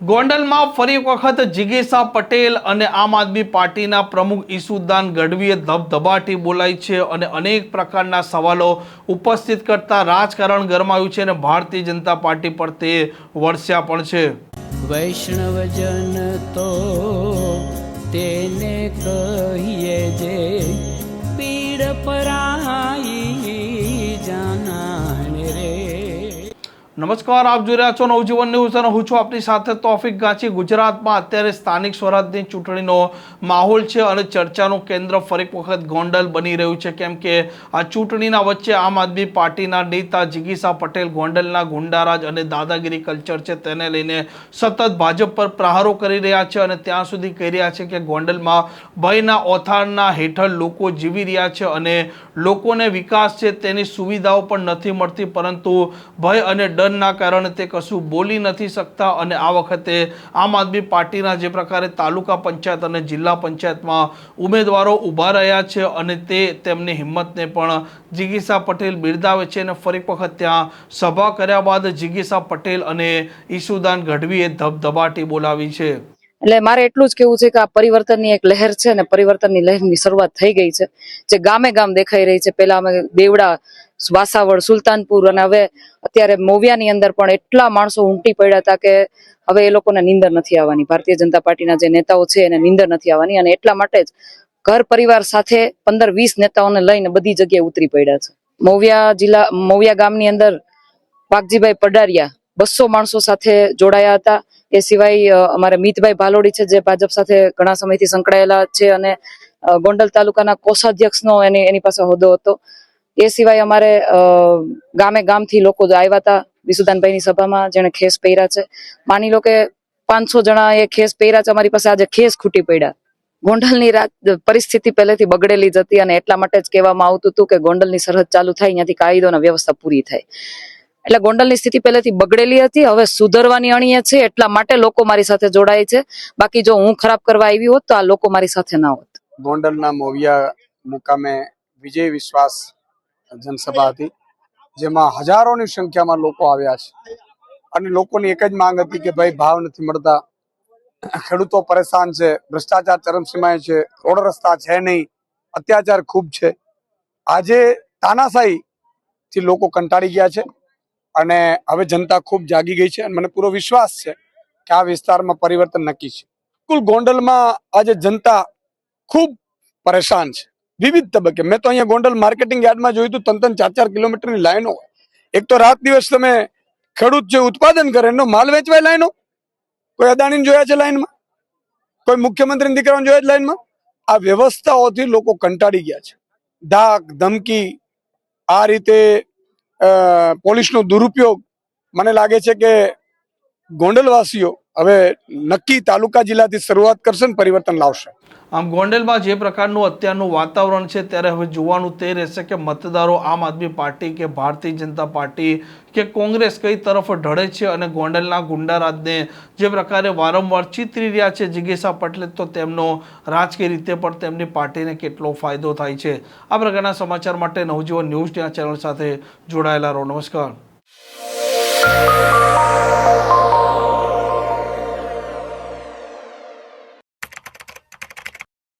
ગોંડલમાં ફરી એક વખત જિગીશા પટેલ અને આમ આદમી પાર્ટીના પ્રમુખ ઈસુદાન ગઢવીએ ધબધબાટી બોલાઈ છે અને અનેક પ્રકારના સવાલો ઉપસ્થિત કરતા રાજકારણ ગરમાયું છે અને ભારતીય જનતા પાર્ટી પર તે વરસ્યા પણ છે। વૈષ્ણવજન તો તેને કહીએ જે પીડ પરાઈ જાનાને રે। નમસ્કાર, આપ જોઈ રહ્યા છો નવજીવન ન્યૂઝ અને હું છું આપની સાથે તોફિક ગાંચી। ગુજરાતમાં અત્યારે સ્થાનિક સ્વરાજની ચૂંટણીનો માહોલ છે અને ચર્ચાનું કેન્દ્ર ફરી વખત ગોંડલ બની રહ્યું છે, કેમ કે આ ચૂંટણીના વચ્ચે આમ આદમી પાર્ટીના નેતા જિગીશા પટેલ ગોંડલના ગુંડારાજ અને દાદાગીરી કલ્ચર છે તેને લઈને સતત ભાજપ પર પ્રહારો કરી રહ્યા છે અને ત્યાં સુધી કહી રહ્યા છે કે ગોંડલમાં ભયના ઓથારના હેઠળ લોકો જીવી રહ્યા છે અને લોકોને વિકાસ છે તેની સુવિધાઓ પણ નથી મળતી, પરંતુ ભય અને ડરના કારણે તે કશું બોલી નથી શકતા। અને આ વખતે આમ આદમી પાર્ટીના જે પ્રકારે તાલુકા પંચાયત અને જિલ્લા પંચાયતમાં ઉમેદવારો ઊભા રહ્યા છે અને તે તેમની હિંમતને પણ જિગીશા પટેલ બિરદાવે છે અને ફરી વખત ત્યાં સભા કર્યા બાદ જિગીશા પટેલ અને ઈસુદાન ગઢવીએ ધબધબાટી બોલાવી છે। એટલે મારે એટલું જ કેવું છે કે આ પરિવર્તનની એક લહેર છે ને પરિવર્તનની લહેરની શરૂઆત થઈ ગઈ છે, જે ગામે ગામ દેખાઈ રહી છે। પહેલા અમે દેવડા, વાસાવડ, સુલતાનપુર અને હવે અત્યારે મોવિયાની અંદર પણ એટલા માણસો ઉમટી પડ્યા હતા કે હવે એ લોકોને નીંદર નથી આવવાની। ભારતીય જનતા પાર્ટીના જે નેતાઓ છે એને નીંદર નથી આવવાની અને એટલા માટે જ ઘર પરિવાર સાથે 15-20 નેતાઓને લઈને બધી જગ્યાએ ઉતરી પડ્યા છે। મોવિયા ગામની અંદર વાઘજીભાઈ પડારિયા 200 માણસો સાથે જોડાયા હતા। એ સિવાય અમારે મિતભાઈ ભાલોડી છે જે ભાજપ સાથે ઘણા સમયથી સંકળાયેલા છે અને ગોંડલ તાલુકાના કોષાધ્યક્ષનો એની પાસે હોદ્દો હતો। એ સિવાય અમારે ગામે ગામથી લોકો આવ્યા હતા વિસુદાનભાઈની સભામાં, જેને ખેસ પહેર્યા છે। માની લો કે 500 જણા એ ખેસ પહેર્યા છે અમારી પાસે, આજે ખેસ ખૂટી પડ્યા। ગોંડલની પરિસ્થિતિ પહેલેથી બગડેલી જ હતી અને એટલા માટે જ કહેવામાં આવતું હતું કે ગોંડલની સરહદ ચાલુ થાય ત્યાંથી કાયદો અને વ્યવસ્થા પૂરી થાય। એટલે ગોંડલની સ્થિતિ પહેલેથી બગડેલી હતી, હવે સુધરવાની અણીએ છે, એટલા માટે લોકો મારી સાથે જોડાય છે। બાકી જો હું ખરાબ કરવા આવી હોત તો આ લોકો મારી સાથે ના હોત। ગોંડલના મોવિયા મુકામે વિજય વિશ્વાસ જનસભા હતી, જેમાં હજારોની સંખ્યામાં લોકો આવ્યા છે અને લોકોની એક જ માંગ હતી કે ભાઈ ભાવ નથી મળતા, ખેડૂતો પરેશાન છે, ભ્રષ્ટાચાર ચરમસીમાએ છે, રોડ રસ્તા છે નહીં, અત્યાચાર ખૂબ છે। આજે તાનાશાહીથી લોકો કંટાળી ગયા છે અને હવે જનતા ખૂબ જાગી ગઈ છે અને મને પૂરો વિશ્વાસ છે કે આ વિસ્તારમાં પરિવર્તન નક્કી છે। કુલ ગોંડલમાં આજે જનતા ખૂબ પરેશાન છે વિવિધ તબક્કે। મેં તો અહીંયા ગોંડલ માર્કેટિંગ યાર્ડમાં જોયું હતું 3-4 કિલોમીટરની લાઈનો હોય। એક તો રાત દિવસ તમે ખેડૂત જે ઉત્પાદન કરે એનો માલ વેચવાય લાઈનો, કોઈ અદાણીને જોયા છે લાઈનમાં, કોઈ મુખ્યમંત્રીના દીકરાને જોયા છે લાઈનમાં। આ વ્યવસ્થાઓથી લોકો કંટાળી ગયા છે। ધાક ધમકી, આ રીતે પોલીસનો દુરુપયોગ, મને લાગે છે કે ગોંડલવાસીઓ હવે નક્કી તાલુકા જિલ્લાથી શરૂઆત કરશે ને પરિવર્તન લાવશે। આમ ગોંડલમાં જે પ્રકારનું અત્યારનું વાતાવરણ છે ત્યારે હવે જોવાનું તે રહેશે કે મતદારો આમ આદમી પાર્ટી કે ભારતીય જનતા પાર્ટી કે કોંગ્રેસ કઈ તરફ ઢળે છે અને ગોંડલના ગુંડારાજને જે પ્રકારે વારંવાર ચીતરી રહ્યા છે જિગીશા પટેલ, તો તેમનો રાજકીય રીતે પણ તેમની પાર્ટીને કેટલો ફાયદો થાય છે। આ પ્રકારના સમાચાર માટે નવજીવન ન્યૂઝ ચેનલ સાથે જોડાયેલા રહો। નમસ્કાર।